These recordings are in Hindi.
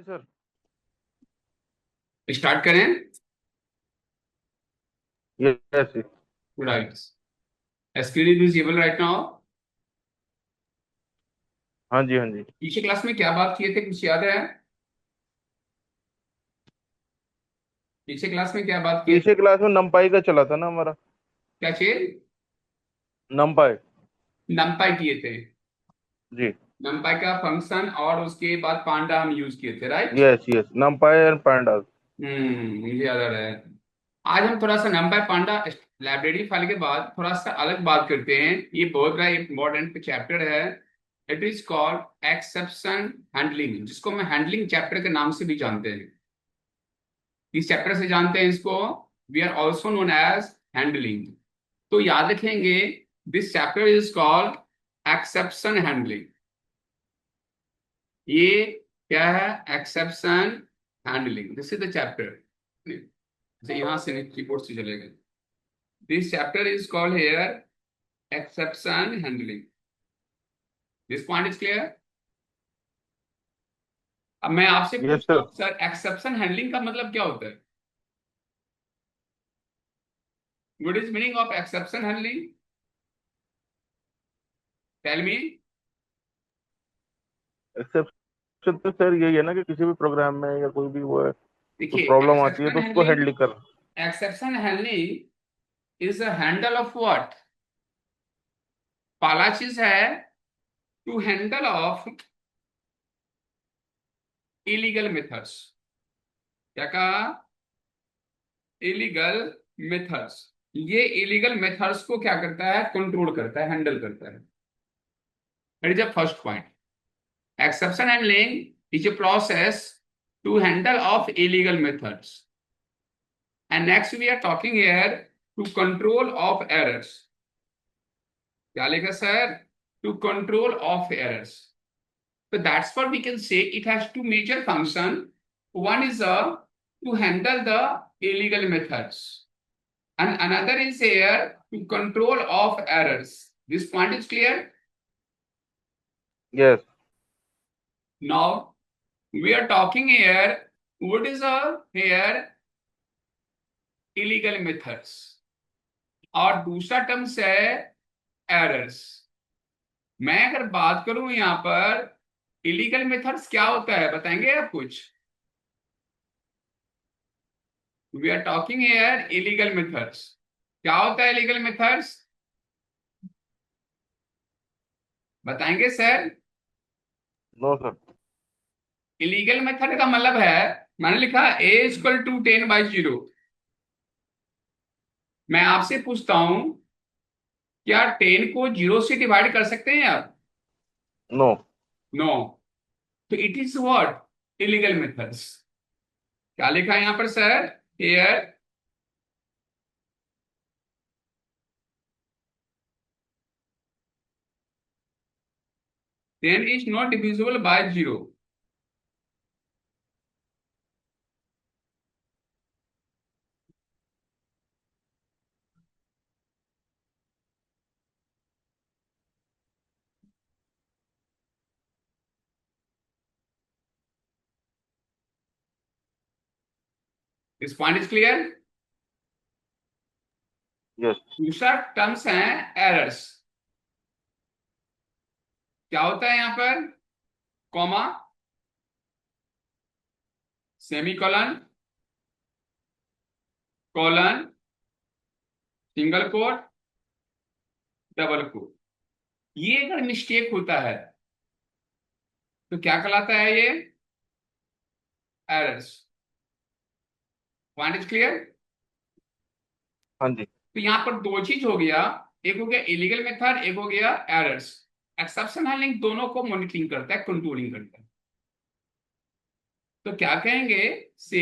जी सर। स्टार्ट करें। Yes. Right. Screen is visible right now. हाँ जी, हाँ जी। पीछे क्लास में क्या बात किए थे, कुछ याद है? पीछे क्लास में क्या बात किए थे? पीछे क्लास में नमपाई का चला था ना हमारा। क्या चीज? नमपाई। नमपाई किए थे। जी। नमपाई का फंक्शन और उसके बाद पांडा हम यूज किए थे, right. Yes yes, नमपाई and pandas। मुझे याद आ रहा है। आज हम थोड़ा सा नमपाई पांडा लाइब्रेरी फाइल के बाद थोड़ा सा अलग बात करते हैं। ये बहुत बड़ा इंपॉर्टेंट चैप्टर है। It is called exception handling, जिसको हम हैंडलिंग चैप्टर के नाम से भी जानते हैं। इस चैप्टर से जानते हैं इसको। We are also known as handling. तो याद रखेंगे, this chapter is called exception handling. ये क्या है? Exception handling, this is the chapter. यहां से कीबोर्ड से चलेगा। This chapter is called here exception handling. This point is clear. अब मैं आपसे यस पूछता सर। हूँ, सर एक्सेप्शन हैंडलिंग का मतलब क्या होता है? What is meaning of exception handling? Tell me. Exception तो सर यही है ना कि किसी भी प्रोग्राम में या कोई भी वो है तो देखिए, प्रॉब्लम आती है तो उसको हैंडल कर। Exception handling is a handle of what. पहला चीज है to handle of illegal methods. क्या कहा? Illegal methods. ये इलीगल मेथड्स को क्या करता है? कंट्रोल करता है, हैंडल करता है। That is the first point. Exception handling is a process to handle of illegal methods. And next we are talking here to control of errors. क्या लिखा sir? To control of errors. So that's what we can say. It has two major functions. One is to handle the illegal methods, and another is here to control of errors. This point is clear. Yes. Now we are talking here. What is here illegal methods? और दूसरा टर्म्स है एरर्स। मैं अगर बात करूं यहां पर इलीगल मेथड्स क्या होता है, बताएंगे आप कुछ? We are talking here illegal methods. क्या होता है इलीगल मेथड्स? बताएंगे sir? No sir. Illegal method का मतलब है, मैंने लिखा ए इक्वल टू 10/0। मैं आपसे पूछता हूं, क्या 10 को 0 से डिवाइड कर सकते हैं आप? नो। नो। तो it is what? Illegal methods. क्या लिखा है यहां पर sir? Here 10 is not divisible by 0. This point is clear. Yes. दूसरा टर्म्स है एरर्स। क्या होता है यहां पर? Comma, semicolon, colon, single quote, double quote. ये अगर मिस्टेक होता है तो क्या कहलाता है ये? एरर्स। Point is clear. हाँ जी। तो यहां पर दो चीज हो गया। एक हो गया इलीगल मेथड, एक हो गया एरर्स। एक्सेप्शन हैंडलिंग दोनों को मॉनिटरिंग करता है, कंट्रोलिंग करता है। तो क्या कहेंगे? से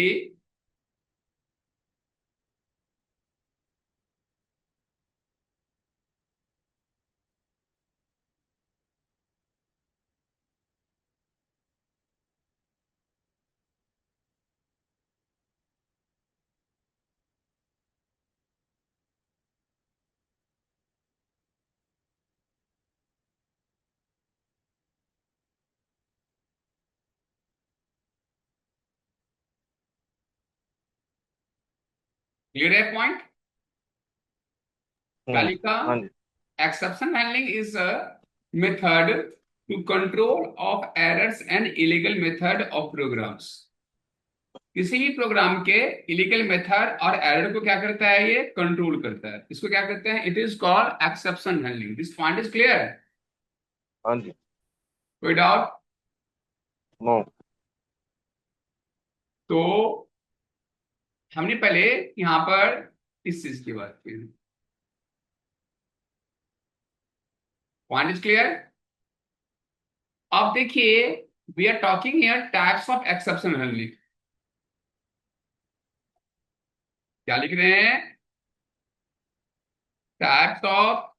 क्लियर है पॉइंट? क्या लिखा? हाँ जी। Exception handling is a method to control of errors and illegal method of programs. किसी भी प्रोग्राम के इलीगल मेथड और एरर को क्या करता है? ये कंट्रोल करता है। इसको क्या करते हैं? It is called exception handling. This point is clear? हाँ जी। कोई डाउट? नो। तो हमने पहले यहां पर इस चीज की बात की। Point is clear? अब देखिए, we are talking here types of exception handling. क्या लिख रहे हैं? Types of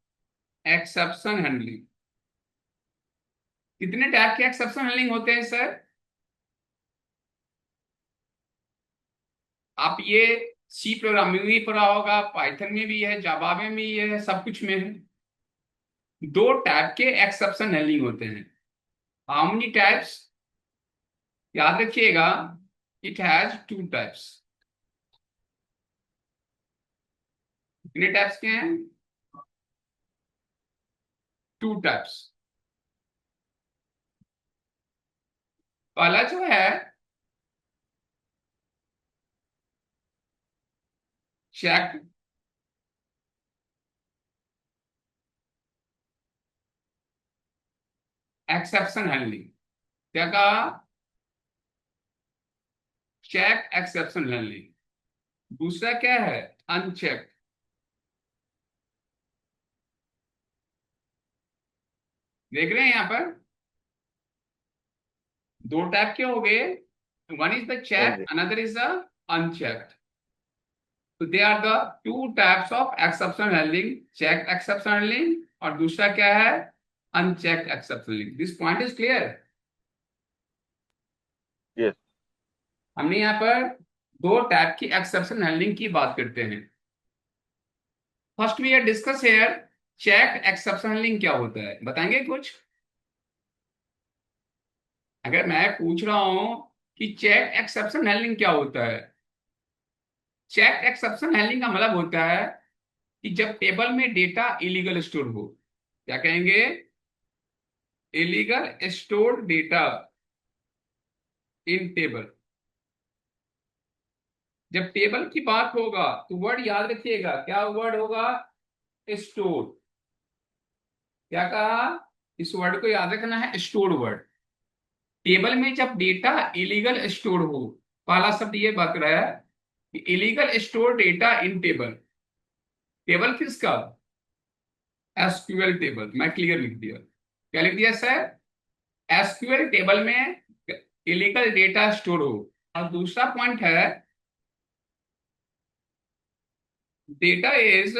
exception handling. कितने टाइप के एक्सेप्शन हैंडलिंग होते हैं सर? आप ये सी प्रोग्रामिंग में भी पढ़ा होगा, पाइथन में भी है, जावा में भी है, सब कुछ में है। दो टाइप के एक्सेप्शन हैंडलिंग होते हैं। How many types? याद रखिएगा, इट हैज टू टाइप्स। कितने टाइप्स के हैं? Two types. पहला जो है चेक एक्सेप्शन हैंडलिंग। क्या कहा? Check exception handling. दूसरा क्या है? अनचेक। देख रहे हैं यहां पर दो टाइप के हो गए। वन इज द हाँ चेक, जी। Another is the unchecked. तो they are the two types of exception handling, check exception handling और दूसरा क्या है? Unchecked exception handling. This point is clear? Yes. हमने यहाँ पर दो टाइप की एक्सेप्शन हैंडलिंग की बात करते हैं। First we are discuss here check exception handling क्या होता है, बताएंगे कुछ? अगर मैं पूछ रहा हूं कि चेक एक्सेप्शन हैंडलिंग क्या होता है, चेक एक्सेप्शन हैंडलिंग का मतलब होता है कि जब टेबल में डेटा इलीगल स्टोर हो। क्या कहेंगे? Illegal stored data in table. जब टेबल की बात होगा तो वर्ड याद रखिएगा, क्या वर्ड होगा? स्टोर। क्या कहा? इस वर्ड को याद रखना है, स्टोर वर्ड। टेबल में जब डेटा इलीगल स्टोर हो, पहला शब्द ये बात रहा है कि illegal store data in table. Table किसका? SQL table. मैं क्लियर लिख दिया। क्या लिख दिया सर? एसक्यूएल टेबल में इलीगल डेटा स्टोर हो। और दूसरा पॉइंट है data is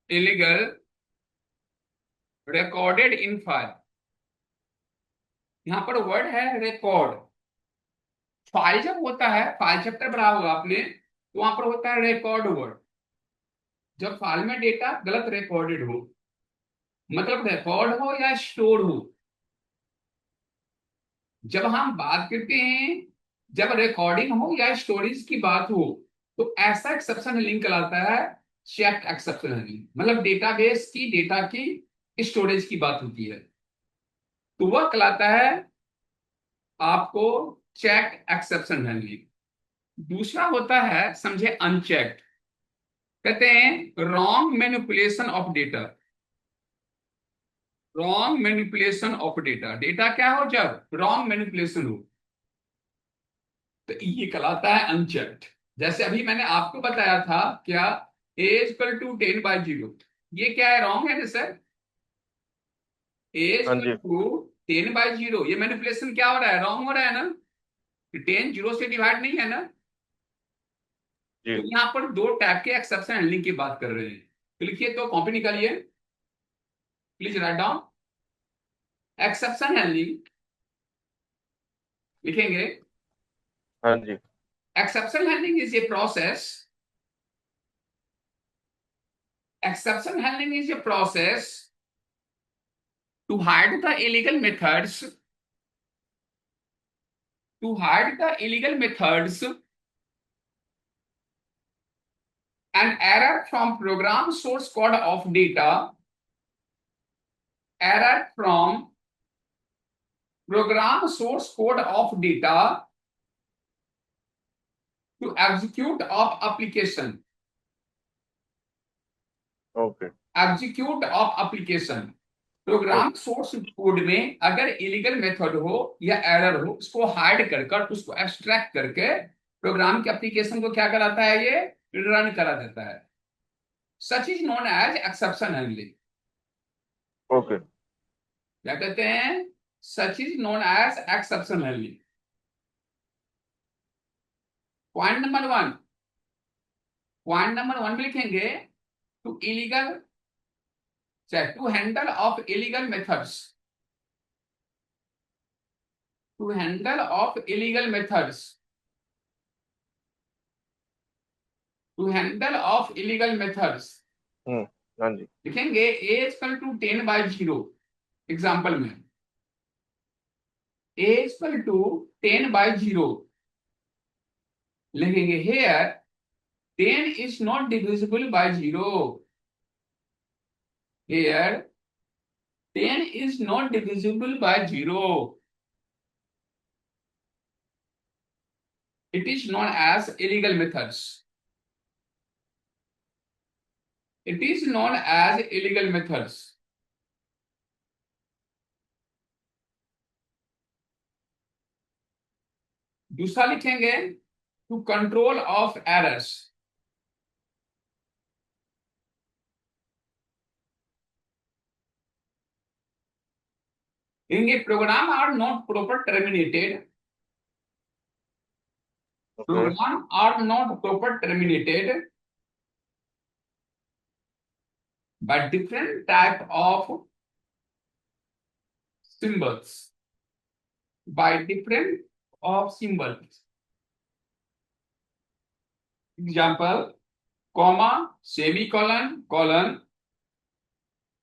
illegal recorded in file. यहां पर वर्ड है रिकॉर्ड। फाइल जब होता है, फाइल चैप्टर पढ़ा होगा आपने, तो वहां पर होता है रिकॉर्ड वर्ड। जब फाइल में डेटा गलत रिकॉर्डेड हो, मतलब रिकॉर्ड हो या स्टोर हो। जब हम बात करते हैं, जब रिकॉर्डिंग हो या स्टोरेज की बात हो, तो ऐसा एक्सेप्शन लिंक कहलाता है चेक एक्सेप्शन लिंक। मतलब डेटाबेस की डेटा की स्टोरेज की बात होती है, तो वह कहलाता है आपको चेक एक्सेप्शन हैंडलिंग। दूसरा होता है, समझे, अनचेक्ड। कहते हैं wrong manipulation of data. Wrong manipulation of data. Data क्या हो? जब रॉन्ग मैनिपुलेशन हो, तो ये कहलाता है अनचेक्ड। जैसे अभी मैंने आपको बताया था, क्या? ए इक्वल टू 10/0। ये क्या है? रॉन्ग है ना सर? ए हाँ इक्वल जी। टू 10/0, ये मैनिपुलेशन क्या हो रहा है? रॉन्ग हो रहा है ना? 10 जीरो से डिवाइड नहीं है ना? तो जी। यहाँ पर दो टाइप के एक्सेप्शन हैंडलिंग की बात कर रहे हैं। तो लिखिए, तो कॉपी निकालिए, please write down. Exception handling लिखेंगे। हाँ जी। Exception handling is a process. Exception handling is a process to hide the illegal methods to hide the illegal methods, an error from program source code of data, error from program source code of data to execute of application. Okay execute of application, program source code में अगर इलीगल मेथड हो या एरर हो, उसको हाइड कर कर, उसको एक्सट्रैक्ट करके प्रोग्राम के एप्लीकेशन को क्या कराता है, ये रन करा देता है। Such is known as exception handling. Okay क्या कहते हैं? Such is known as exception handling. Point number one, point number one में लिखेंगे to illegal, to handle of illegal methods, to handle of illegal methods, to handle of illegal methods हाँ जी लिखेंगे a इक्वल टू 10/0। एग्जाम्पल में a इक्वल टू 10/0 लिखेंगे। Here 10 is not divisible by 0। Here 10 is not divisible by 0। It is known as illegal methods. It is known as illegal methods. दूसरा लिखेंगे टू कंट्रोल ऑफ एरर्स। लिखेंगे program are not proper terminated, okay program are not proper terminated by different type of symbols, by different of symbols. Example, comma, semicolon, colon,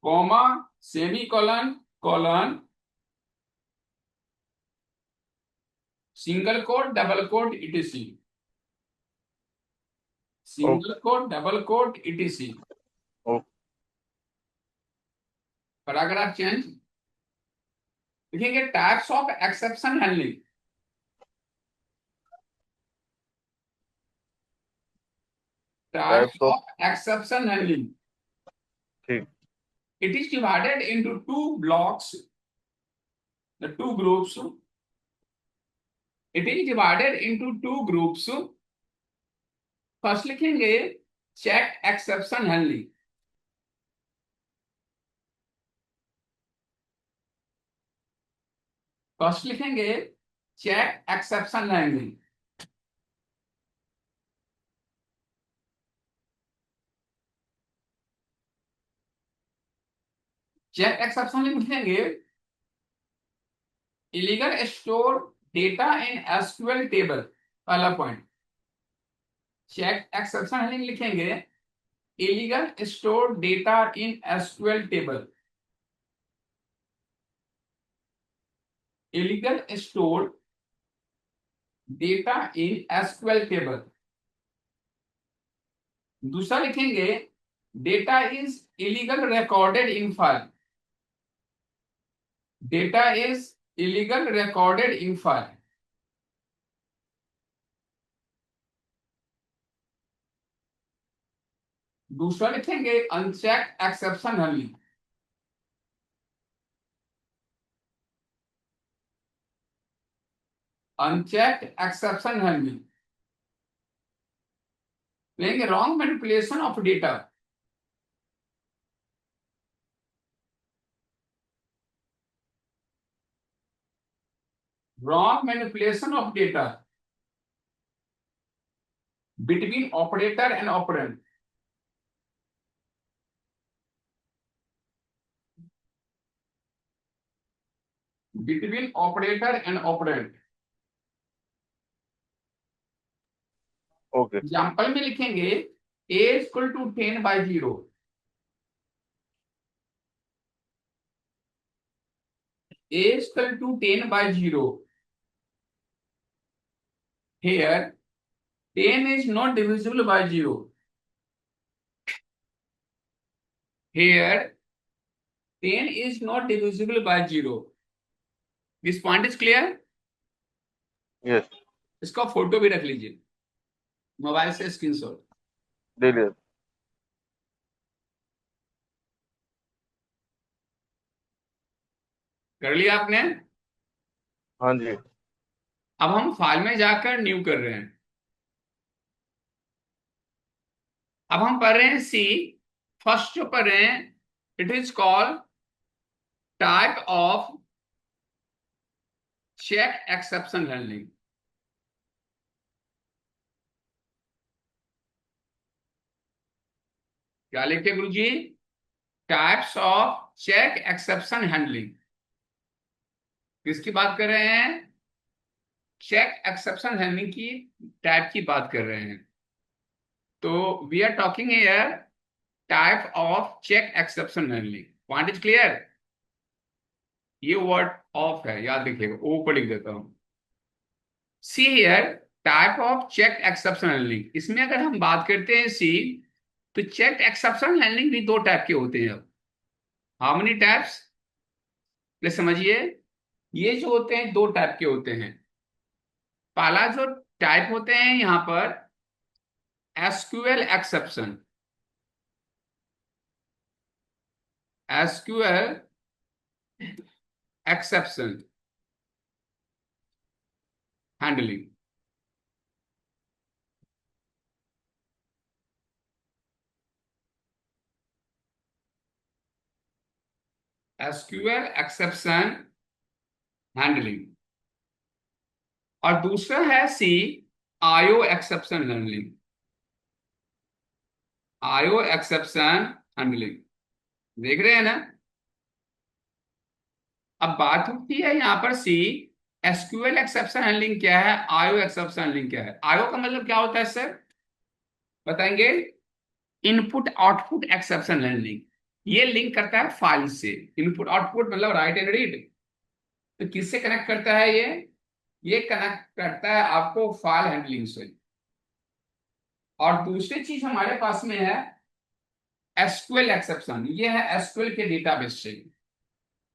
comma, semicolon, colon, single quote, double quote, etc. Single quote, double quote, etc. Okay paragraph change लिखेंगे types of exception handling. Types types of of exception handling. ठीक It is divided into two blocks, the two groups. It is divided into two groups. First लिखेंगे check exception handling. फर्स्ट लिखेंगे check exception handling. check exception लिखेंगे illegal store data in SQL table, पहला पॉइंट। check exception handling लिखेंगे illegal store data in SQL table, illegal stored data in SQL table। दूसरा लिखेंगे data is illegal recorded in file, data is illegal recorded in file. दूसरा लिखेंगे uncheck exception handling, uncheck exception handling. लेंगे wrong manipulation of data, wrong manipulation of data between operator and operand, between operator and operand। Okay example में लिखेंगे a equal to 10/0, a equal to 10/0 here 10 is not divisible by 0. Here 10 is not divisible by 0. This point is clear? Yes इसका फोटो भी रख लीजिए मोबाइल से स्क्रीनशॉट। ले लिया। कर लिया आपने? हाँ जी। अब हम फाइल में जाकर न्यू कर रहे हैं। अब हम पढ़ रहे हैं सी। फर्स्ट जो पढ़ रहे हैं, it is called type of check exception handling. क्या लिखे गुरुजी? Types of check exception handling. किसकी बात कर रहे हैं? चेक एक्सेप्शन हैंडलिंग की टाइप की बात कर रहे हैं। तो we are talking here type of check exception handling. Point is clear? ये वर्ड ऑफ है, याद रखिएगा, ओ पर लिख देता हूं। See here type of check exception handling. इसमें अगर हम बात करते हैं सी, तो चेक एक्सेप्शन हैंडलिंग भी दो टाइप के होते हैं। अब हाउ मेनी टाइप्स? समझिए, ये जो होते हैं दो टाइप के होते हैं। पहला जो टाइप होते हैं यहां पर SQL exception. SQL exception handling. SQL exception handling. और दूसरा है see IO exception handling. IO exception handling, देख रहे हैं ना? अब बात होती है यहां पर सी एसक्यूएल एक्सेप्शन हैंडलिंग क्या है, आईओ एक्सेप्शन हैंडलिंग क्या है। आईओ का मतलब क्या होता है सर, बताएंगे? Input output exception handling. ये लिंक करता है फाइल से। इनपुट आउटपुट मतलब राइट एंड रीड। तो किससे कनेक्ट करता है ये कनेक्ट करता है आपको फाइल हैंडलिंग से। और दूसरी चीज हमारे पास में है एसक्यूएल एक्सेप्शन। ये है एसक्यूएल के डेटाबेस से।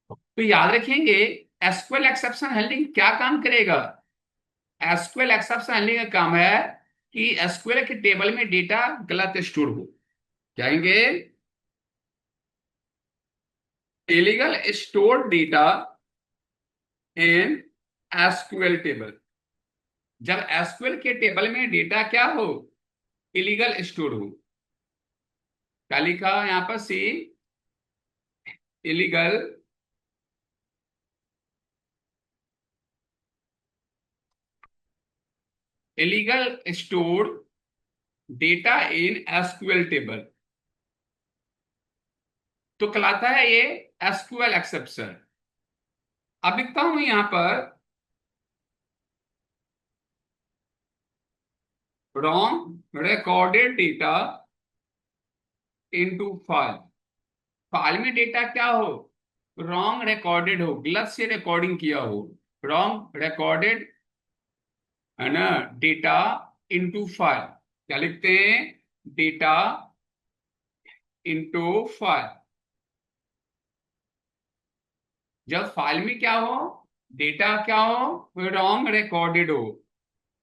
तो याद रखेंगे एसक्यूएल एक्सेप्शन हैंडलिंग क्या काम करेगा। एसक्यूएल एक्सेप्शन हैंडलिंग का काम है कि एसक्यूएल के टेबल में डेटा गलत स्टोर हो। क्या कहेंगे? Illegal stored data in SQL table. जब एसक्यूएल के टेबल में डेटा क्या हो, इलीगल स्टोर हो। क्या लिखा यहां पर? See illegal illegal store data in SQL table, तो कहलाता है ये एसक्यूएल एक्सेप्शन। अब लिखता हूं यहां पर wrong recorded data into file. File में डेटा क्या हो, रॉन्ग रिकॉर्डेड हो, गलत से रिकॉर्डिंग किया हो। रॉन्ग रिकॉर्डेड है ना, डेटा इनटू फाइल। क्या लिखते हैं? Data into file. जब फाइल में क्या हो, डेटा क्या हो, रॉन्ग रिकॉर्डेड हो,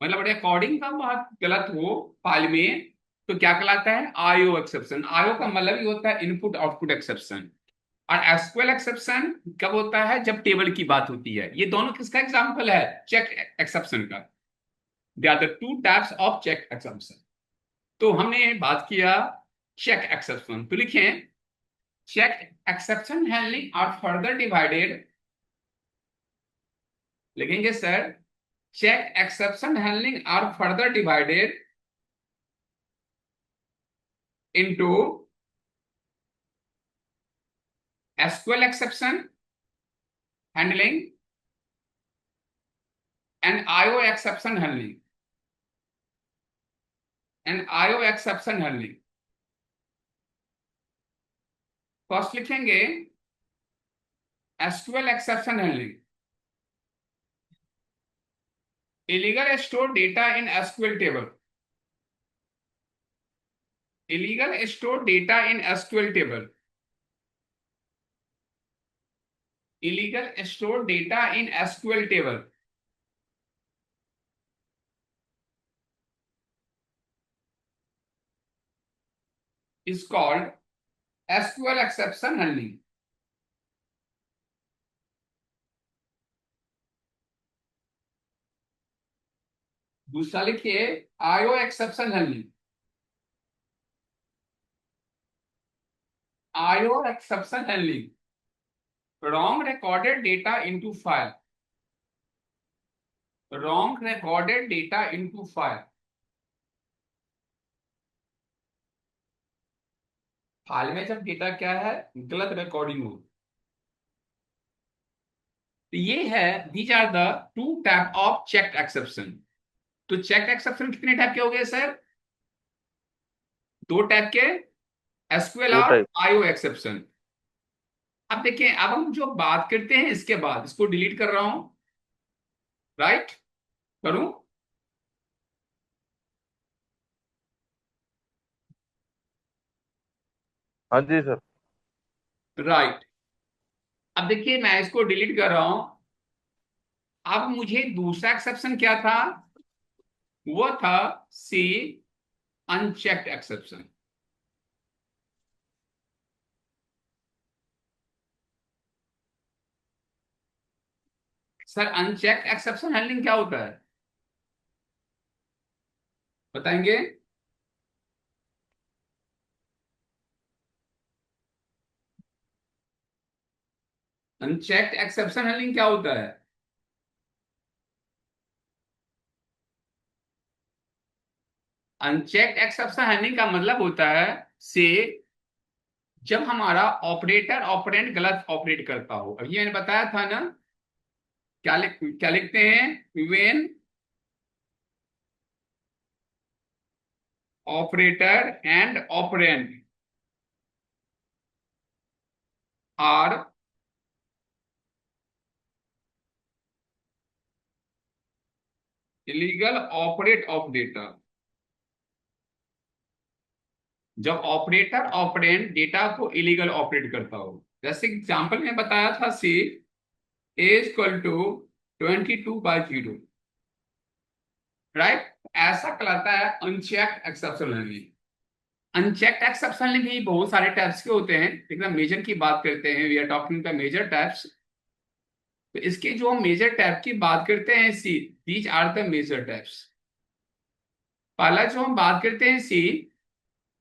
मतलब रिकॉर्डिंग का बहुत गलत हो फाइल में, तो क्या कहलाता है? IO exception. आईओ का मतलब ही होता है इनपुट आउटपुट एक्सेप्शन। और एसक्यूएल एक्सेप्शन कब होता है? जब टेबल की बात होती है। ये दोनों किसका एग्जांपल है? चेक एक्सेप्शन का। They are the two types of check exception. तो हमने बात किया चेक एक्सेप्शन, तो लिखें check exception handling are further divided. लिखेंगे sir check exception handling are further divided into SQL exception handling and IO exception handling. And IO exception handling first लिखेंगे SQL exception handling. illegal store data in SQL table. Illegal store data in SQL table. Illegal store data in SQL table. Is called SQL exception handling. दूसरा लिखिए IO exception handling. IO exception handling. Wrong recorded data into file. Wrong recorded data into file. File में जब डेटा क्या है, गलत रिकॉर्डिंग हो, तो ये है, these are the two type of checked exception. तो चेक्ड एक्सेप्शन कितने टाइप के हो गए सर? दो टाइप के, एसक्यूएल दो और टाइप. IO exception. अब देखिए, अब हम जो बात करते हैं इसके बाद, इसको डिलीट कर रहा हूं, राइट? करूं? हाँ जी सर. राइट. अब देखिए मैं इसको डिलीट कर रहा हूं. अब मुझे दूसरा एक्सेप्शन क्या था? वो था see, unchecked exception. Sir unchecked exception handling क्या होता है, बताएंगे? अनचेक्ड एक्सेप्शन हैंडलिंग क्या होता है? अनचेक्ड एक्सेप्शन हैंडलिंग का मतलब होता है से, जब हमारा ऑपरेटर ऑपरेंड गलत ऑपरेट करता हो. अब ये मैंने बताया था ना, क्या लिखते हैं? When operator and operand are illegal operate of data. जब ऑपरेटर ऑपरेंड डेटा को इलीगल ऑपरेट करता हो, जैसे एग्जांपल में बताया था, see a equal to 22/0, right? ऐसा कहलाता है unchecked exception handling. Unchecked exception भी बहुत सारे टाइप्स के होते हैं, लेकिन हम मेजर की बात करते हैं, we are talking the major types. तो इसके जो हम मेजर टाइप की बात करते हैं, see, these are the major types. पहला जो हम बात करते हैं, सी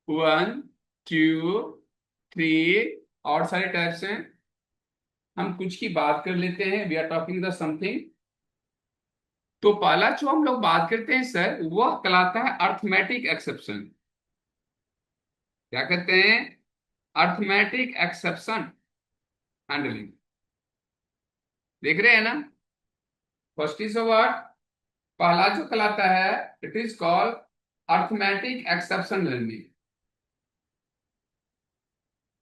1, 2, 3, और सारे टाइप्स हैं. हम कुछ की बात कर लेते हैं, we are talking the something. तो पहला जो हम लोग बात करते हैं सर, वह कहलाता है अर्थमेटिक एक्सेप्शन. क्या कहते हैं? Arithmetic exception handling. देख रहे हैं ना? First is what? पहला जो कहलाता है, it is called arithmetic exception handling.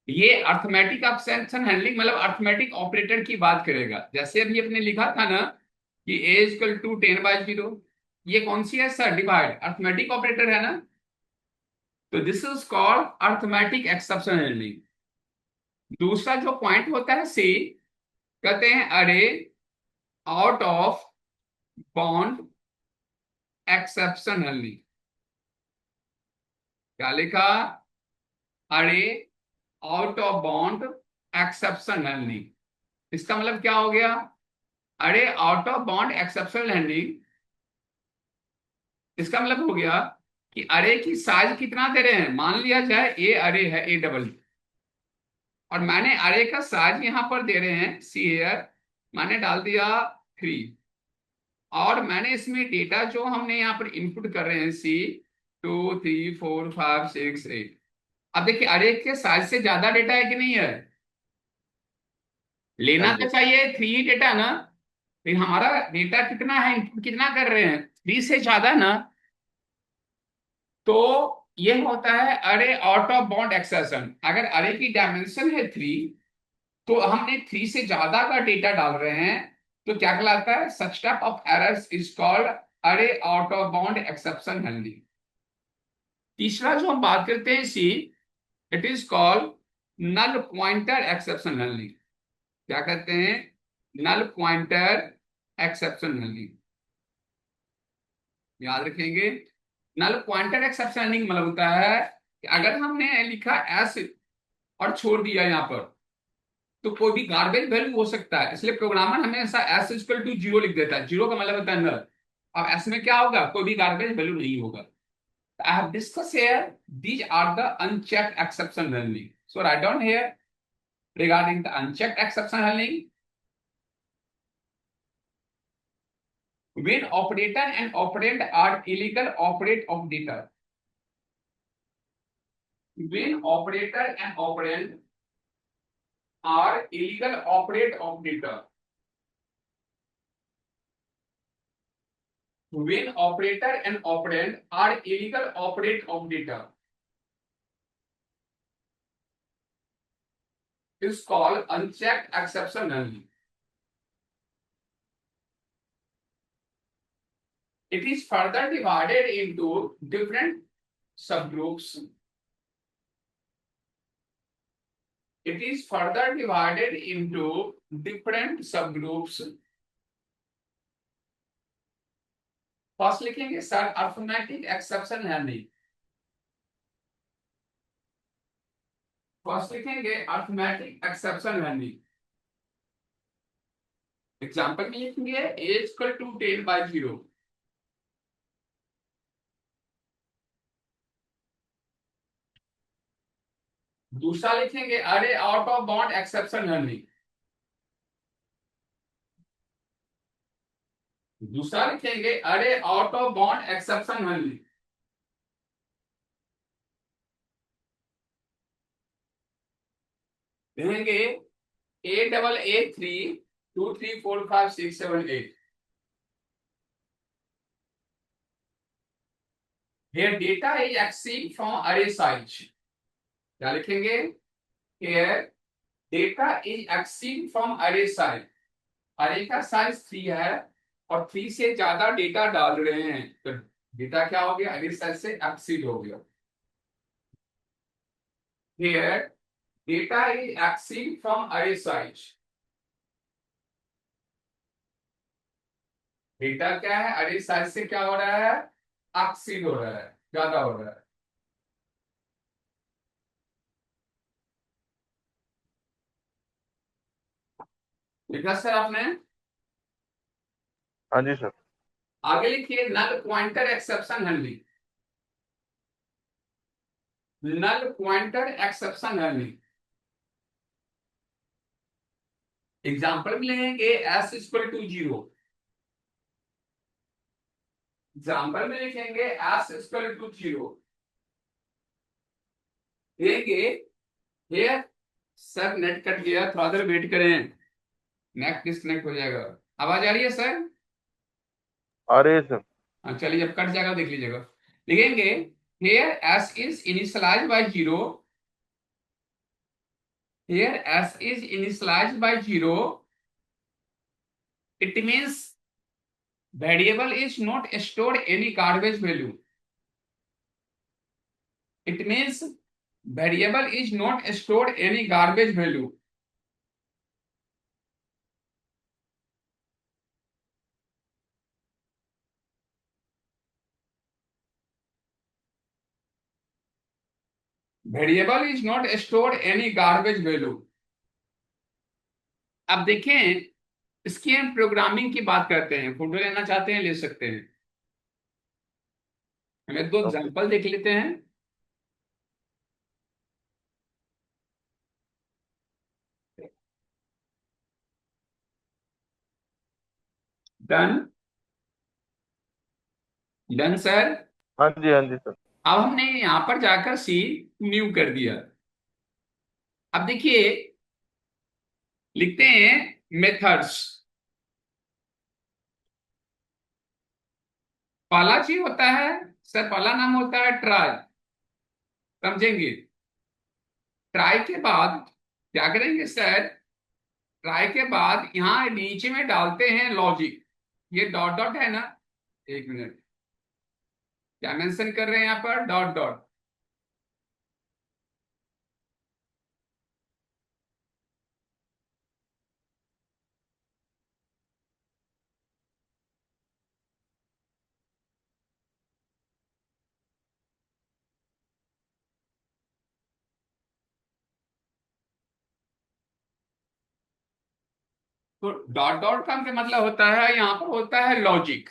ये अर्थमेटिक एक्सेप्शन हैंडलिंग मतलब अर्थमेटिक ऑपरेटर की बात करेगा. जैसे अभी अपने लिखा था ना कि ए इक्वल टू 10/0, ये कौन सी है सर? डिवाइड. अर्थमेटिक ऑपरेटर है ना? तो this is called arithmetic exception handling. दूसरा जो पॉइंट होता है, सी, कहते हैं अरे out of bound exception handling. क्या लिखा? अरे out of bound exception handling. इसका मतलब क्या हो गया? अरे out of bound exception handling, इसका मतलब हो गया कि अरे की साइज कितना दे रहे हैं. मान लिया जाए ए अरे है, ए डबल, और मैंने अरे का साइज यहां पर दे रहे हैं, सी एयर, मैंने डाल दिया 3, और मैंने इसमें डेटा जो हमने यहाँ पर इनपुट कर रहे हैं, सी 2, 3, 4, 5, 6, 8. अब देखिए अरे के साइज से ज्यादा डेटा है कि नहीं है? हाँ लेना तो जी. चाहिए 3 ही डेटा ना. लेकिन हमारा डेटा कितना है, इनपुट कितना कर रहे हैं? 3 से ज्यादा ना. तो ये होता है अरे आउट ऑफ बाउंड एक्सेप्शन. अगर अरे की डायमेंशन है 3, तो हमने 3 से ज्यादा का डेटा डाल रहे हैं, तो क्या कहलाता है? Such type of errors is called array out of bound exception handling. तीसरा जो हम बात करते हैं see, it is called null pointer exception handling. क्या कहते हैं? Null pointer exception handling. याद रखेंगे, नल पॉइंटर एक्सेप्शन हैंडलिंग मतलब होता है कि अगर हमने लिखा एस और छोड़ दिया यहाँ पर, तो कोई भी गार्बेज वैल्यू हो सकता है, इसलिए प्रोग्रामर हमेशा एस इक्वल टू जीरो लिख देता है। जीरो का मतलब होता है नल। अब एस में क्या होगा? कोई भी गार्बेज वैल्यू नहीं होगा। I have discussed here, these are the unchecked exception handling. So write down here regarding the unchecked exception handling. When operator and operand are illegal operate of data. When operator and operand are illegal operate of data. When operator and operand are illegal operate of data is called unchecked exception handling. It is further divided into different subgroups. It is further divided into different subgroups. First लिखेंगे sir arithmetic exception handling. First लिखेंगे अर्थमेटिक एक्सेप्शन हैंडलिंग। एग्जांपल में लिखेंगे a इक्वल टू 10/0। दूसरा लिखेंगे array out of bound exception handling. दूसरा लिखेंगे array out of bound exception handling. लिखेंगे A AA3 2 3 4 5 6 7 8। Here data is exceed from array size। क्या लिखेंगे? Here data is exceed from array size। अरे का साइज 3 है और 3 से ज्यादा डेटा डाल रहे हैं, तो डेटा क्या हो गया? अरे साइज से एक्सीड हो गया। Here data is exceed from array size। Data क्या है? अरे साइज से क्या हो रहा है? एक्सीड हो रहा है, ज्यादा हो रहा है। लिखा सर आपने? हाँ जी सर। आगे लिखिए null pointer exception handling. Null pointer exception handling. Example में लेंगे एस इक्वल टू 0। एग्जाम्पल में लिखेंगे एस इक्वल टू 0। लेंगे ये सर नेट कट गया, थोड़ा देर वेट करें, नेट डिस्कनेक्ट हो जाएगा। आवाज आ रही है सर? आ रहे हैं सर। हाँ चलिए, जब कट जाएगा देख लीजिएगा। लिखेंगे here s is initialized by 0। here s is initialized by 0। it means variable is not stored any garbage value। it means variable is not stored any garbage value। variable is not stored any garbage value। अब देखें, इसकी हम प्रोग्रामिंग की बात करते हैं। फोटो लेना चाहते हैं ले सकते हैं। हमें दो ओके। एग्जांपल देख लेते हैं। डन। Done sir. हाँ जी सर। अब हमने यहां पर जाकर सी न्यू कर दिया। अब देखिए, लिखते हैं मेथड्स। पहला चीज होता है सर, पहला नाम होता है ट्राई। समझेंगे? ट्राई के बाद क्या करेंगे सर? ट्राई के बाद यहां नीचे में डालते हैं लॉजिक। ये डॉट डॉट है ना, एक मिनट, क्या मेंशन कर रहे हैं यहाँ पर? Dot dot. तो डॉट डॉट का क्या मतलब होता है? यहाँ पर होता है लॉजिक।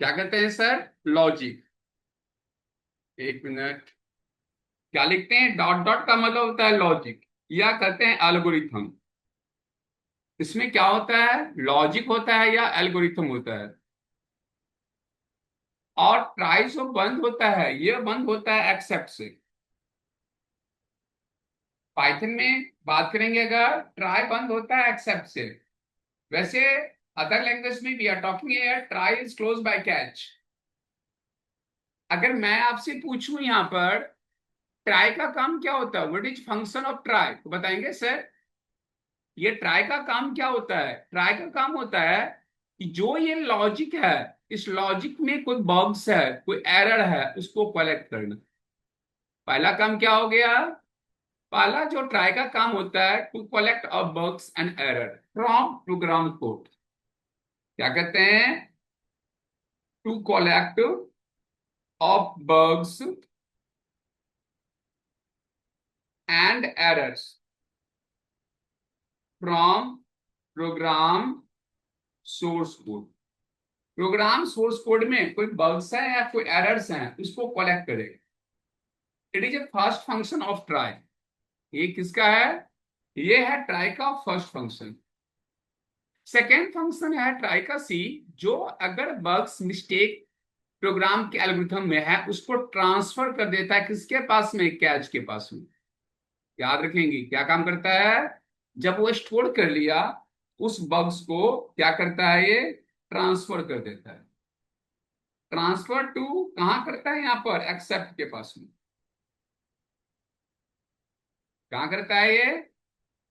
क्या कहते हैं सर? लॉजिक। एक मिनट, क्या लिखते हैं? डॉट डॉट का मतलब होता है लॉजिक, या कहते हैं एल्गोरिथम। इसमें क्या होता है? लॉजिक होता है या एल्गोरिथम होता है। और ट्राई जो बंद होता है, ये बंद होता है एक्सेप्ट से। पाइथन में बात करेंगे अगर, ट्राई बंद होता है एक्सेप्ट से। वैसे अदर लैंग्वेज में we are talking here, try is close by catch. अगर मैं आपसे पूछूं यहाँ पर ट्राई का काम क्या होता है, what is function of try, तो बताएंगे सर ये ट्राई का काम क्या होता है? ट्राई का काम होता है कि जो ये लॉजिक है, इस लॉजिक में कोई बग्स है, कोई एरर है, उसको कलेक्ट करना। पहला काम क्या हो गया? पहला जो ट्राई का काम होता है, to collect of bugs and error from program code. क्या कहते हैं? To collect of bugs and errors from program source code. Program source code में कोई बग्स है या कोई एरर्स हैं, उसको कलेक्ट करेगा। It is a first function of try. ये किसका है? ये है ट्राई का फर्स्ट फंक्शन। सेकेंड फंक्शन है ट्राई का सी, जो अगर बग्स मिस्टेक प्रोग्राम के एल्गोरिथम में है, उसको ट्रांसफर कर देता है किसके पास में? कैच के पास में। याद रखेंगे क्या काम करता है? जब वो स्टोर कर लिया उस बग्स को, क्या करता है? ये ट्रांसफर कर देता है। ट्रांसफर टू कहां करता है? यहाँ पर एक्सेप्ट के पास में। कहां करता है ये?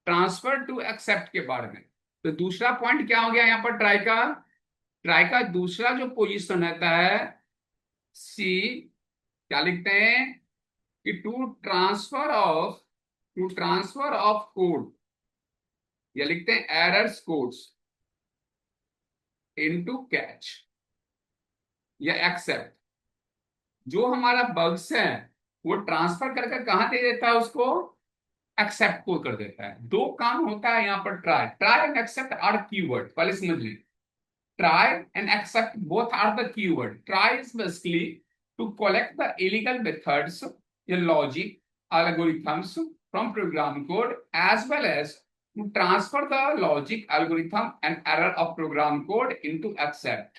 ट्रांसफर टू एक्सेप्ट के बारे में। तो दूसरा पॉइंट क्या हो गया यहाँ पर ट्राई का? ट्राई का दूसरा जो पोजीशन रहता है सी, क्या लिखते हैं कि टू ट्रांसफर ऑफ कोड, या लिखते हैं एरर्स कोड्स इनटू कैच या एक्सेप्ट। जो हमारा बग्स है वो ट्रांसफर करके कहां दे देता है? उसको एक्सेप्ट को कर देता है। दो काम होता है यहाँ पर। Try, try and except are keyword, पहले समझ लीजिए। Try and accept both are the keyword. Try is basically to collect the illegal methods, the logic, algorithms from program code, as well as to transfer the logic, algorithm, and error of program code into accept.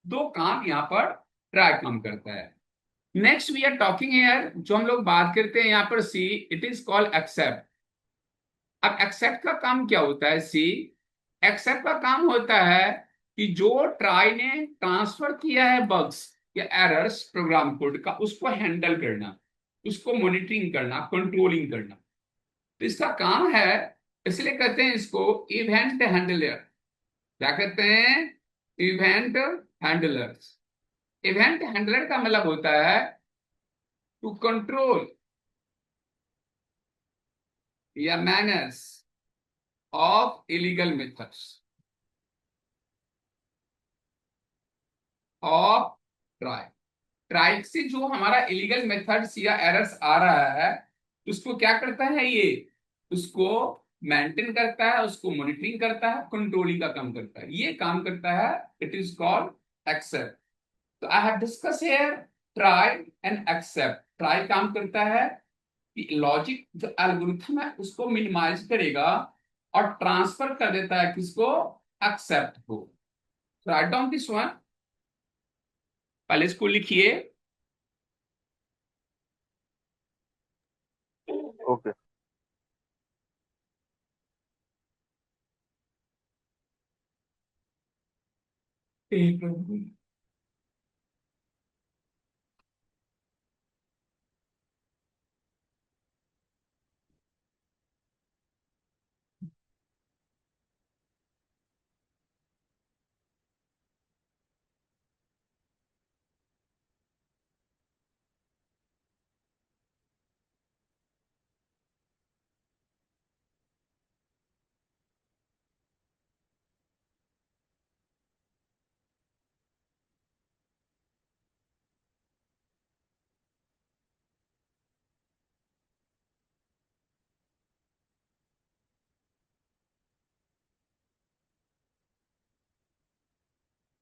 दो काम यहाँ पर try काम करता है। Next we are talking here, जो हम लोग बात करते हैं यहाँ पर see, it is called except. अब एक्सेप्ट का काम क्या होता है? सी, एक्सेप्ट का काम होता है कि जो ट्राई ने ट्रांसफर किया है बग्स या एरर्स प्रोग्राम कोड का, उसको हैंडल करना, उसको मॉनिटरिंग करना, कंट्रोलिंग करना। तो इसका काम है, इसलिए कहते हैं इसको इवेंट हैंडलर। क्या कहते हैं? Event handlers. इवेंट हैंडलर का मतलब होता है टू कंट्रोल या manage of illegal methods of try. Try से जो हमारा इलीगल मेथड्स या एरर्स आ रहा है, उसको क्या करता है ये? उसको मेंटेन करता है, उसको मॉनिटरिंग करता है, कंट्रोलिंग का काम करता है। ये काम करता है, इट इज कॉल्ड एक्सेप्ट। तो I have discuss here try and except. Try काम करता है कि लॉजिक जो एल्गोरिथम है उसको मिनिमाइज करेगा और ट्रांसफर कर देता है किसको? एक्सेप्ट को। राइट डाउन दिस वन, पहले इसको लिखिए। ओके।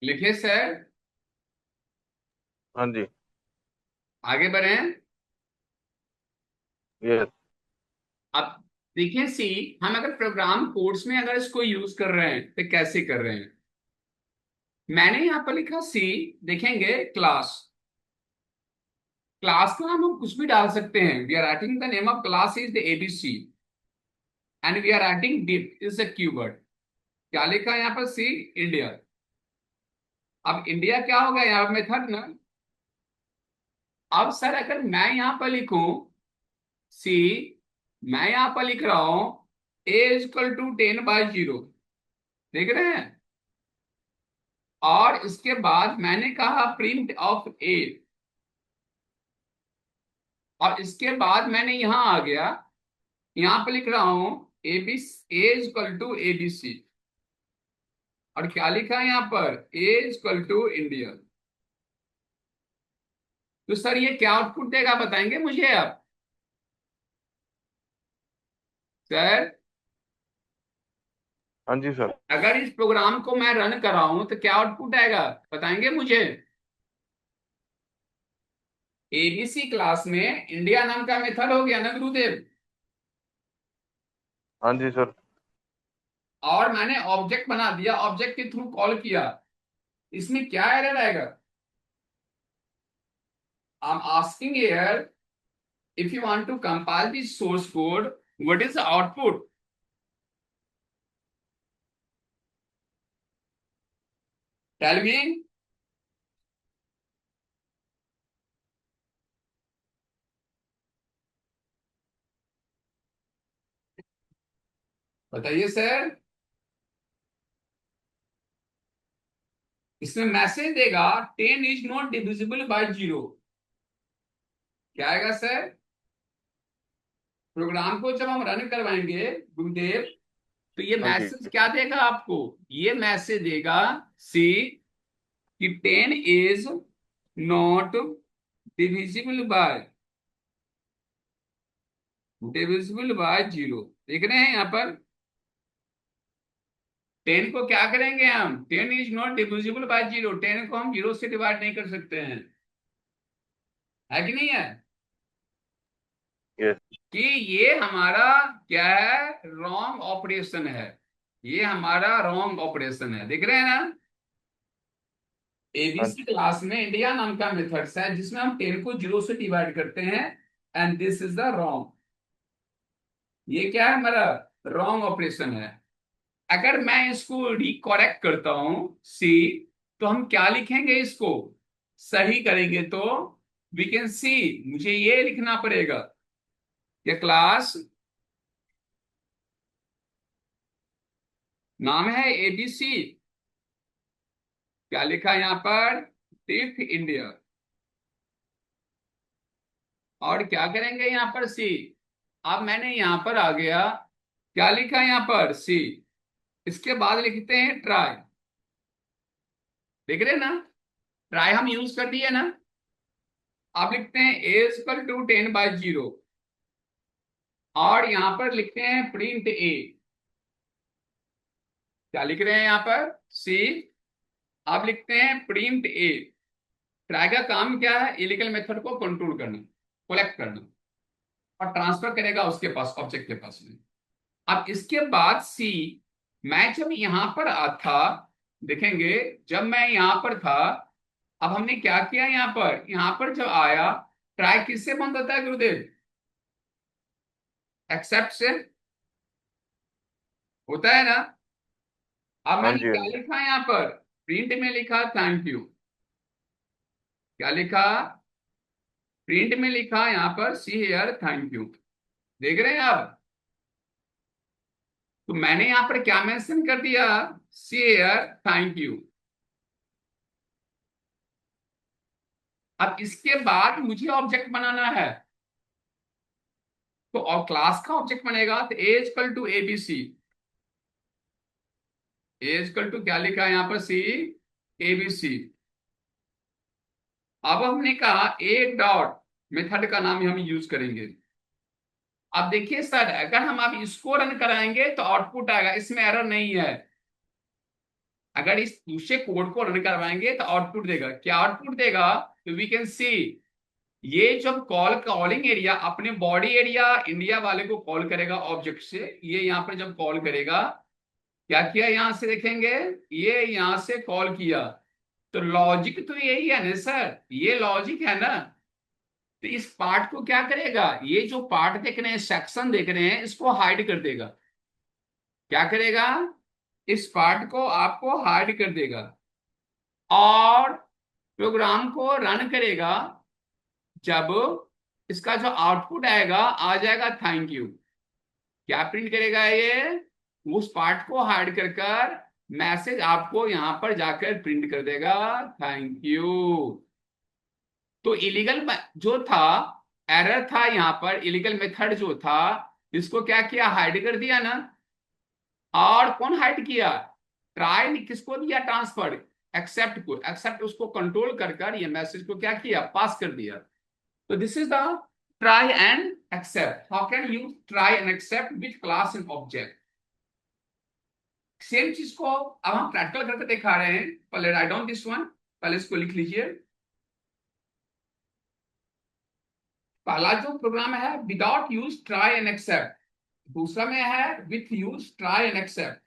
लिखे सर? हाँ जी। आगे बढ़ें। यस। अब देखिए सी, हम अगर प्रोग्राम कोड्स में अगर इसको यूज कर रहे हैं तो कैसे कर रहे हैं। मैंने यहां पर लिखा सी, देखेंगे क्लास। क्लास का नाम हम कुछ भी डाल सकते हैं। We are writing the name of class is the ABC and we are writing dip is the keyword. क्या लिखा है यहाँ पर? सी इंडिया। अब इंडिया क्या होगा यहाँ मेथड ना। अब सर अगर मैं यहां पर लिखूं सी, मैं यहां पर लिख रहा हूं ए इक्वल टू 10/0, देख रहे हैं? और इसके बाद मैंने कहा प्रिंट ऑफ ए, और इसके बाद मैंने यहां आ गया, यहां पर लिख रहा हूं a b, a equal to ABC, और क्या लिखा है यहां पर? A equal to India. तो सर ये क्या आउटपुट देगा बताएंगे मुझे आप? सर हाँ जी सर। अगर इस प्रोग्राम को मैं रन कर रहा हूं तो क्या आउटपुट आएगा बताएंगे मुझे? एबीसी क्लास में इंडिया नाम का मेथड हो गया ना गुरुदेव, हाँ जी सर। और मैंने ऑब्जेक्ट बना दिया, ऑब्जेक्ट के थ्रू कॉल किया। इसमें क्या एरर आएगा? I am asking here, if you want to compile the source code, what is the output? Tell me. बताइए सर। इसमें मैसेज देगा 10 इज नॉट डिविजिबल बाय 0। क्या आएगा सर? प्रोग्राम को जब हम रन करवाएंगे गुरुदेव, तो ये हाँ जी। मैसेज क्या देगा आपको? ये मैसेज देगा सी कि 10 इज नॉट डिविजिबल बाय 0। देख रहे हैं यहाँ पर? 10 को क्या करेंगे हम? 10 इज नॉट डिविजिबल बाय 0, 10 को हम 0 से डिवाइड नहीं कर सकते हैं, है कि नहीं है? यस। कि ये हमारा क्या है? रॉन्ग ऑपरेशन है। ये हमारा रॉन्ग ऑपरेशन है, देख रहे हैं ना? हाँ एबीसी जी। क्लास में इंडिया नाम का मेथड्स है जिसमें हम 10 को 0 से डिवाइड करते हैं, and this is the wrong. ये क्या है? हमारा रॉन्ग ऑपरेशन है। अगर मैं इसको रिकरेक्ट करता हूं सी, तो हम क्या लिखेंगे? इसको सही करेंगे तो वी कैन सी, मुझे ये लिखना पड़ेगा कि क्लास नाम है एबीसी। क्या लिखा है यहाँ पर? Tiff India. और क्या करेंगे यहाँ पर? सी। अब मैंने यहां पर आ गया, क्या लिखा है यहाँ पर? सी। इसके बाद लिखते हैं ट्राई। देख रहे हैं ना? ट्राई हम यूज कर दिए ना। अब लिखते हैं ए इक्वल टू 10/0, और यहां पर लिखते हैं प्रिंट ए। क्या लिख रहे हैं यहाँ पर? सी। अब लिखते हैं प्रिंट ए। ट्राई का काम क्या है? इलीगल मेथड को कंट्रोल करना, कलेक्ट करना, और ट्रांसफर करेगा उसके पास, ऑब्जेक्ट के पास में। अब इसके बाद सी, मैं जब यहां पर था, देखेंगे जब मैं यहां पर था, अब हमने क्या किया यहां पर जब आया, ट्राई किससे बंद होता है गुरुदेव? एक्सेप्ट से होता है ना? अब हाँ मैंने जी। हाँ क्या जी। लिखा यहाँ पर? प्रिंट में लिखा थैंक यू। क्या लिखा? प्रिंट में लिखा यहाँ पर सी हियर थैंक यू। देख रहे हैं आप? तो मैंने यहाँ पर क्या मेंशन कर दिया? See here thank you. अब इसके बाद मुझे ऑब्जेक्ट बनाना है, तो और क्लास का ऑब्जेक्ट बनेगा तो A equal to ABC. A equal to क्या लिखा है यहाँ पर? See ABC. अब हमने कहा ए डॉट मेथड का नाम हम यूज करेंगे। अब देखिए सर, अगर हम अब इसको रन कराएंगे तो आउटपुट आएगा, इसमें एरर नहीं है। अगर इस दूसरे कोड को रन करवाएंगे तो आउटपुट देगा, क्या आउटपुट देगा, तो वी कैन सी ये जब कॉलिंग एरिया अपने बॉडी एरिया इंडिया वाले को कॉल करेगा ऑब्जेक्ट से, ये यहाँ पर जब कॉल करेगा, क्या किया यहां से देखेंगे, ये यहां से कॉल किया, तो लॉजिक तो यही है ना सर, ये लॉजिक है ना। तो इस पार्ट को क्या करेगा, ये जो पार्ट देख रहे हैं, सेक्शन देख रहे हैं, इसको हाइड कर देगा। क्या करेगा, इस पार्ट को आपको हाइड कर देगा और प्रोग्राम को रन करेगा। जब इसका जो आउटपुट आएगा आ जाएगा थैंक यू, क्या प्रिंट करेगा ये, उस पार्ट को हाइड कर कर मैसेज आपको यहां पर जाकर प्रिंट कर देगा थैंक यू। तो इलीगल जो था, एरर था यहाँ पर, इलीगल मेथड जो था, इसको क्या किया, हाइड कर दिया ना। और कौन हाइड किया, ट्राई ने किसको दिया ट्रांसफर, एक्सेप्ट को, एक्सेप्ट उसको कंट्रोल कर कर ये मैसेज को क्या किया, पास कर दिया। तो this is the try and except. How can you try and except with class and object. Same चीज को अब हम प्रैक्टिकल करके दिखा रहे हैं। पहले राइट डाउन दिस वन, पहले इसको लिख लीजिए। पहला जो प्रोग्राम है without use try and except, दूसरा में है with use try and except.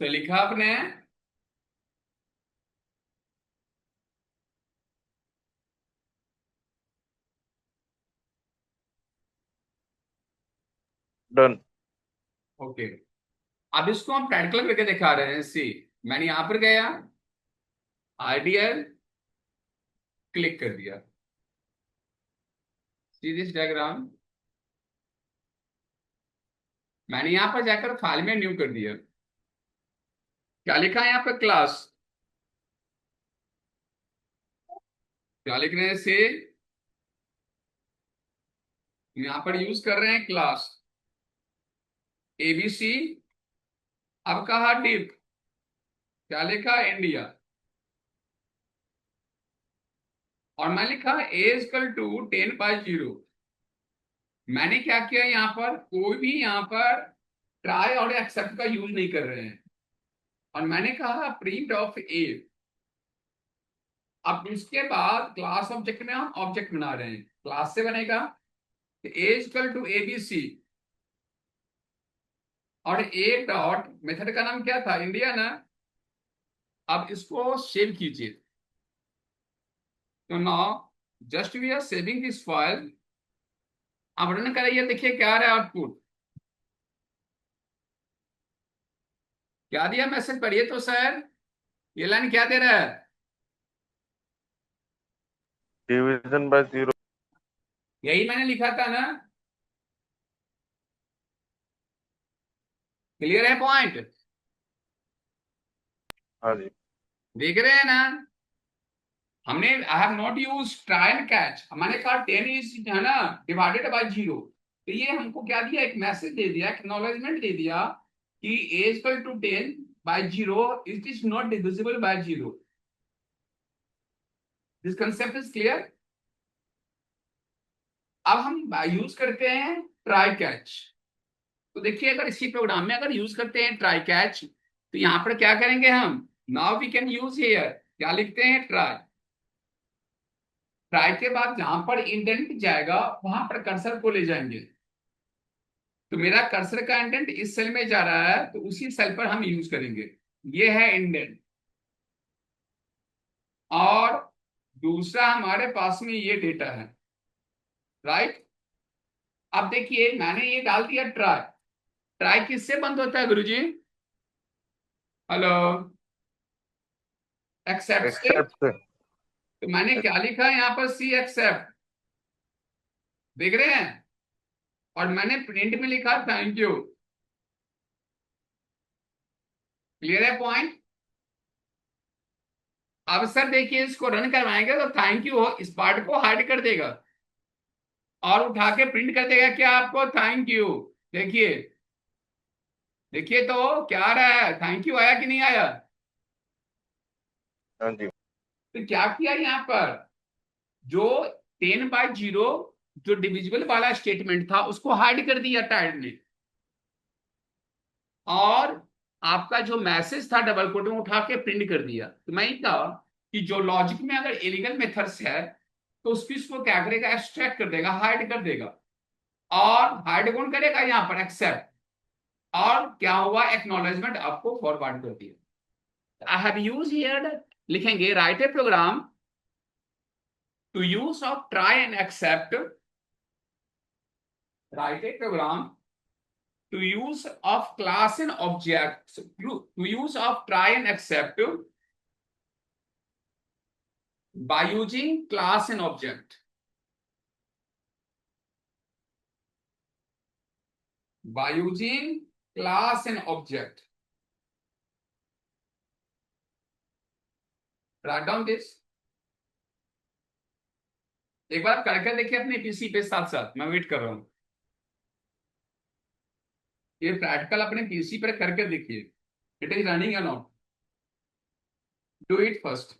तो लिखा आपने, डन। ओके। अब इसको हम प्रैक्टिकल करके दिखा रहे हैं। सी, मैंने यहां पर गया, आइडियल क्लिक कर दिया, सी दिस डायग्राम, मैंने यहां पर जाकर फाइल में न्यू कर दिया। क्या लिखा है यहाँ पर, क्लास, क्या लिख रहे हैं, से यहां पर यूज कर रहे हैं क्लास एबीसी। अब कहा डिप, क्या लिखा, इंडिया, और मैं लिखा A=10/0। मैंने क्या किया, यहाँ पर कोई भी यहाँ पर ट्राई और एक्सेप्ट का यूज नहीं कर रहे हैं, और मैंने कहा प्रिंट ऑफ ए। अब इसके बाद क्लास ऑब्जेक्ट में हम ऑब्जेक्ट बना रहे हैं, क्लास से बनेगा A=ABC, और ए डॉट मेथड का नाम क्या था, इंडिया ना। अब इसको सेव कीजिए। तो now just we are saving this file. अब रन कराइए, देखिए क्या आ रहा है आउटपुट, क्या दिया मैसेज, पढ़िए तो सर, ये लाइन क्या दे रहा है, डिवीजन बाय 0। यही मैंने लिखा था ना, क्लियर है पॉइंट, हाँ जी। देख रहे हैं ना। हमने I have not use try and catch, मैंने कहा 10 इज है ना डिवाइडेड बाय 0, तो ये हमको क्या दिया, एक मैसेज दे दिया, एक्नॉलेजमेंट दे दिया कि A=10/0 it is not divisible by 0। This concept is clear. अब हम यूज करते हैं ट्राई कैच। तो देखिए अगर इसी प्रोग्राम में अगर यूज करते हैं ट्राई कैच, तो यहां पर क्या करेंगे हम, now we can use here, क्या लिखते हैं, ट्राई, ट्राई के बाद जहां पर इंडेंट जाएगा वहां पर कर्सर को ले जाएंगे। तो मेरा कर्सर का इंडेंट इस सेल में जा रहा है तो उसी सेल पर हम यूज करेंगे। ये है इंडेंट। और दूसरा हमारे पास में ये डेटा है, राइट। अब देखिए मैंने ये डाल दिया ट्राई। ट्राई किससे बंद होता है गुरुजी? हेलो, एक्सेप्ट से। एक्सेप्ट से। तो मैंने क्या लिखा है यहाँ पर? सी एक्सेप्ट, देख रहे हैं। और मैंने प्रिंट में लिखा थैंक यू। क्लियर है पॉइंट? अब सर देखिए इसको रन करवाएंगे तो थैंक यू हो इस पार्ट को हाइड कर देगा और उठा के प्रिंट कर देगा क्या आपको? Thank you. देखिए, देखिए तो क्या आ रहा है? थैंक यू आया कि नहीं आया? हाँ जी। तो क्या किया यहाँ पर? जो 10/0 जो डिविजिबल वाला स्टेटमेंट था उसको हाइड कर दिया टाइड ने। और आपका जो मैसेज था डबल कोट में उठा के प्रिंट कर दिया। तो मैं ये कहा कि जो लॉजिक में अगर इलीगल मेथड्स है तो उसकी उसको क्या करेगा? एक्सट्रैक्ट कर देगा, हाइड कर देगा। और हाइड कौन करेगा? यहाँ पर एक्सेप्ट। और क्या हुआ? एक्नॉलेजमेंट आपको फॉरवर्ड कर दिया। आई हैव यूज हियर, लिखेंगे write a program to use of try and except. Write a program to use of class and object, to use of try and accept by using class and object, by using class and object। write down this। एक बार करके देखिए अपने पीसी पे, साथ साथ मैं वेट कर रहा हूं। ये प्रैक्टिकल अपने पीसी पर करके देखिए, इट इज रनिंग या not. Do it first.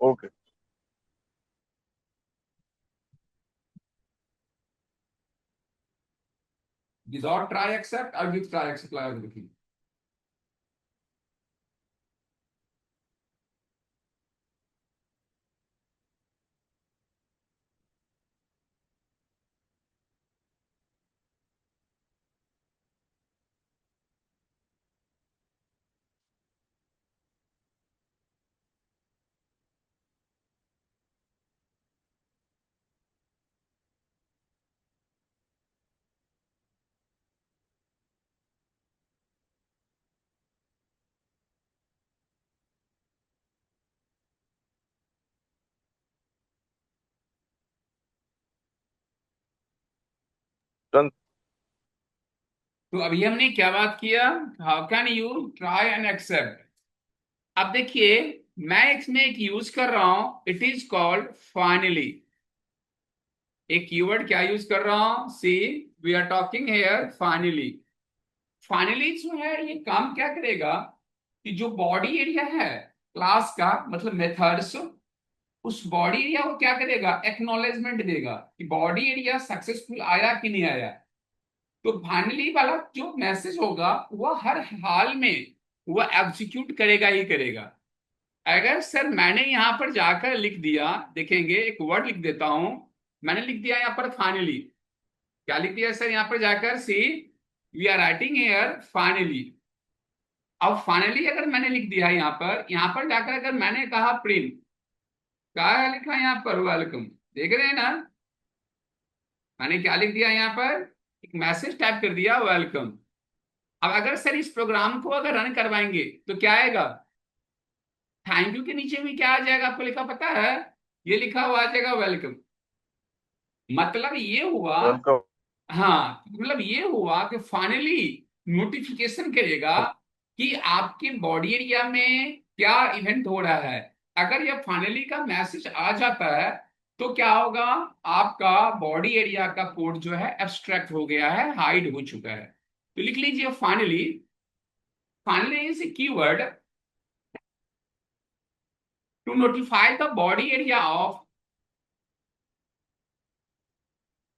Okay. without try accept or with try accept looking। Done. तो अभी हमने क्या बात किया? How can you try and except. अब देखिए मैं इसमें एक यूज कर रहा हूं, इट इज कॉल्ड फाइनली। एक कीवर्ड क्या यूज कर रहा हूं? See, we are talking here finally. Finally जो है ये काम क्या करेगा कि जो बॉडी एरिया है क्लास का, मतलब मेथड्स, उस बॉडी एरिया को क्या करेगा? एक्नॉलेजमेंट देगा कि बॉडी एरिया सक्सेसफुल आया कि नहीं आया। तो फाइनली वाला जो मैसेज होगा वह हर हाल में वह एग्जीक्यूट करेगा ही करेगा। अगर सर मैंने यहां पर जाकर लिख दिया, देखेंगे एक वर्ड लिख देता हूं। मैंने लिख दिया यहां पर फाइनली। क्या लिख दिया सर यहां पर जाकर? See, we are writing here finally. अब फाइनली अगर मैंने लिख दिया यहां पर जाकर अगर मैंने कहा प्रिंट, क्या लिखा यहां पर? वेलकम। देख रहे हैं ना, मैंने क्या लिख दिया यहां पर? एक मैसेज टाइप कर दिया, वेलकम। अब अगर सर इस प्रोग्राम को अगर रन करवाएंगे तो क्या आएगा? थैंक यू के नीचे भी क्या आ जाएगा आपको लिखा पता है? ये लिखा हुआ आ जाएगा वेलकम। मतलब ये हुआ, वेलकम। हाँ मतलब ये हुआ कि फाइनली नोटिफिकेशन करेगा कि आपके बॉडी एरिया में क्या इवेंट हो रहा है। अगर ये फाइनली का मैसेज आ जाता है तो क्या होगा? आपका बॉडी एरिया का कोड जो है एब्स्ट्रैक्ट हो गया है, हाइड हो चुका है। तो लिख लीजिए finally. Finally is a keyword to notify the body area of,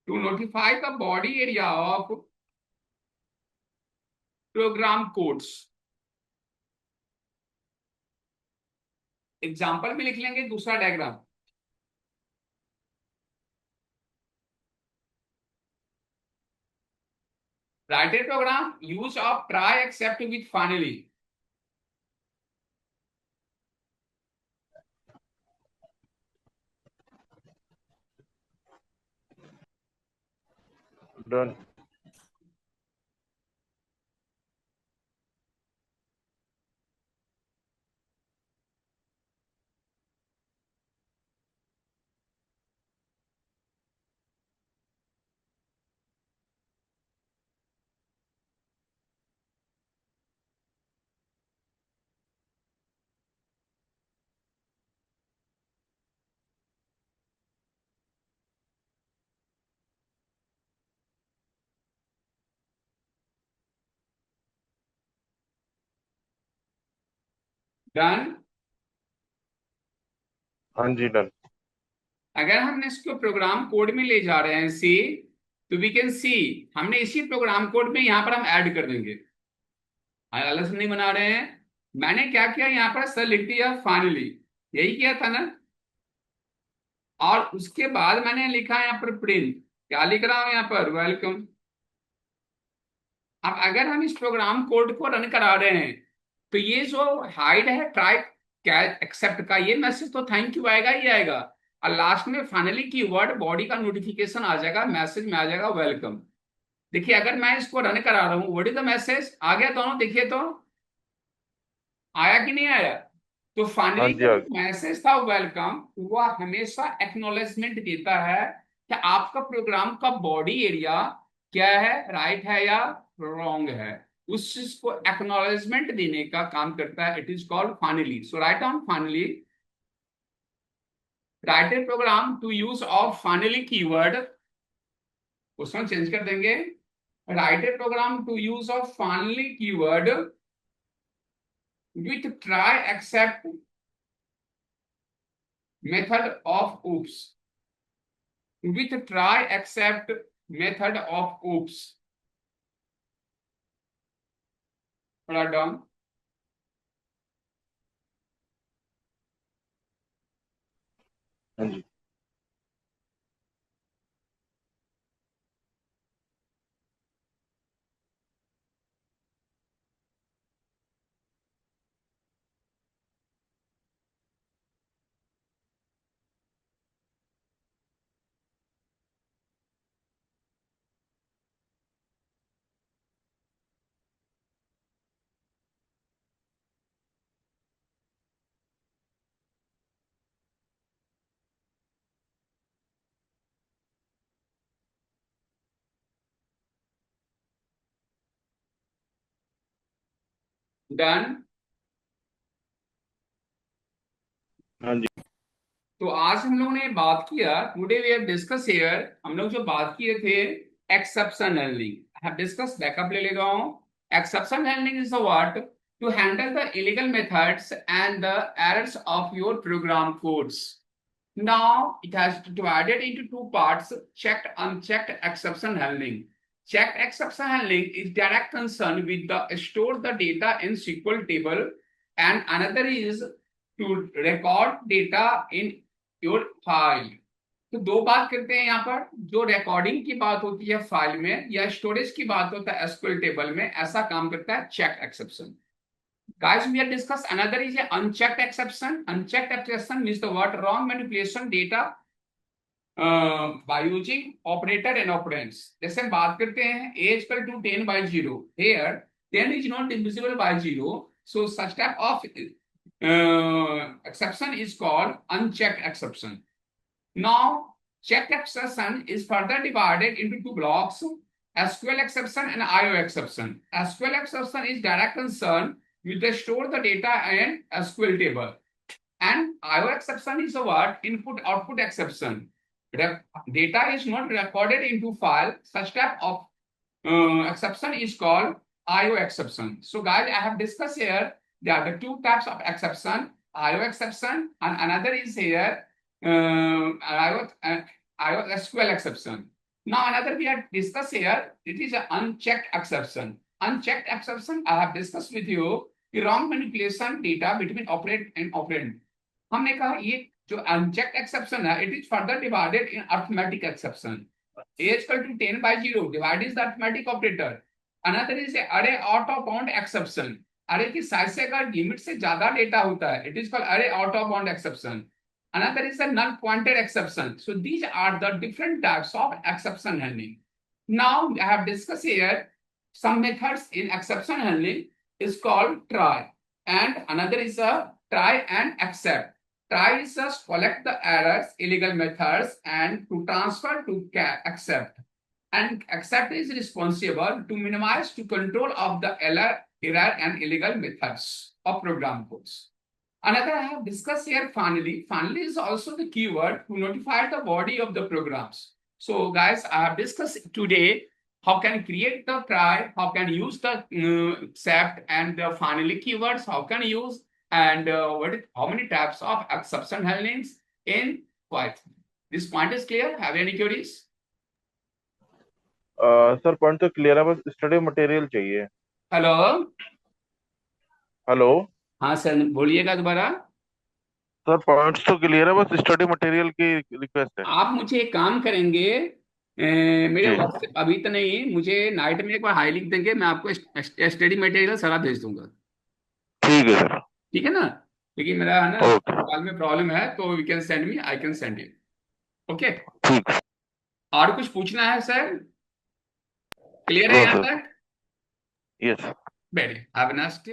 to notify the body area of program codes example में लिख लेंगे दूसरा diagram. Write a program use of try except with finally. Done. Done. हाँ जी डन। अगर हमने इसको प्रोग्राम कोड में ले जा रहे हैं सी, तो वी कैन सी हमने इसी प्रोग्राम कोड में यहां पर हम ऐड कर देंगे, अलग से नहीं बना रहे हैं। मैंने क्या किया यहाँ पर सर लिख दिया फाइनली, यही किया था ना। और उसके बाद मैंने लिखा यहाँ पर प्रिंट, क्या लिख रहा हूं यहाँ पर, वेलकम। अब अगर हम इस प्रोग्राम कोड को रन करा रहे हैं, तो ये जो हाइड है ट्राई क्या एक्सेप्ट का, ये मैसेज तो थैंक यू आएगा ही आएगा, और लास्ट में फाइनली की वर्ड बॉडी का नोटिफिकेशन आ जाएगा, मैसेज में आ जाएगा वेलकम। देखिए अगर मैं इसको रन करा रहा हूँ, व्हाट इज द मैसेज, आ गया दोनों, देखिए तो आया कि नहीं आया। तो हाँ फाइनली जी का आ जो मैसेज था वेलकम, वह हमेशा एक्नॉलेजमेंट देता है कि आपका प्रोग्राम का बॉडी एरिया क्या है, राइट है या रॉन्ग है, उस चीज को एक्नॉलेजमेंट देने का काम करता है। It is called finally. So write on finally, write a program to use of finally keyword, उसमें चेंज कर देंगे, write a program to use of finally keyword with try except method of oops, with try except method of oops, थोड़ा डाउन। हाँ जी। डन। हाँ जी। तो आज हम लोगों ने बात किया, today we have discuss here, हम लोग जो बात किए थे exception handling. I have discuss, backup ले लेगा हूं। Exception handling is the what to handle the illegal methods and the errors of your program codes. Now it has divided into two parts: checked, unchecked exception handling. Checked exception handling is direct concern with the store the data in SQL table, and another is to record data in your file. तो दो बात करते हैं यहाँ पर, जो रिकॉर्डिंग की बात होती है फाइल में या स्टोरेज की बात होता है एसक्यूएल टेबल में, ऐसा काम करता है check exception. Guys, we have discussed another is a unchecked exception. Unchecked exception means the word wrong manipulation data by using operator and operands. जैसे हम बात करते हैं a is equal to 10 by 0. Here 10 is not divisible by 0. So such type of exception is called unchecked exception. Now checked exception is further divided into two blocks: SQL exception and IO exception. SQL exception is direct concern with the store the data in SQL table, and IO exception is a what input output exception. Data is not recorded into file. Such type of exception is called IO exception. So guys, I have discussed here there are the two types of exception: IO exception, and another is here IO SQL exception. Now another we have discussed here, it is an unchecked exception. Unchecked exception I have discussed with you, the wrong manipulation data between operand and operand. हमने कहा ये जो अनचेक्ड एक्सेप्शन है, it is further divided in arithmetic exception. A is equal to 10 by 0 divide is the arithmetic operator. Another is array out of bound exception. array की साइज से अगर लिमिट से ज्यादा डेटा होता है, it is called array out of bound exception. Another is a null pointer exception. So these are the different types of exception handling. Now I have discussed here some methods in exception handling is called try, and another is a try and accept. Try is just collect the errors, illegal methods, and to transfer to accept. And accept is responsible to minimize to control of the error and illegal methods of program codes. Another I have discussed here finally. Finally is also the keyword to notify the body of the programs. So guys, I have discussed today how can create the try, how can use the accept and the finally keywords, how can use and how many types of exception handlings in Python. This point is clear. Have any queries? Sir point तो क्लियर है, बस स्टडी मटेरियल चाहिए. हेलो. हेलो. हाँ सर, बोलिएगा दोबारा. सर पॉइंट्स तो क्लियर है, बस स्टडी मटेरियल की रिक्वेस्ट है. आप मुझे एक काम करेंगे, मेरे जी व्हाट्सएप अभी तो नहीं, मुझे नाइट में एक बार हाई लिख देंगे, मैं आपको स्टडी मटेरियल सारा भेज दूंगा. ठीक है सर. ठीक है ना? लेकिन मेरा है ना ओके. मोबाइल में प्रॉब्लम है, तो you can send me, I can send you. Okay. ठीक है. और कुछ पूछना है सर? क्लियर है नो यहाँ सर. तक? Yes. Very have a nice day.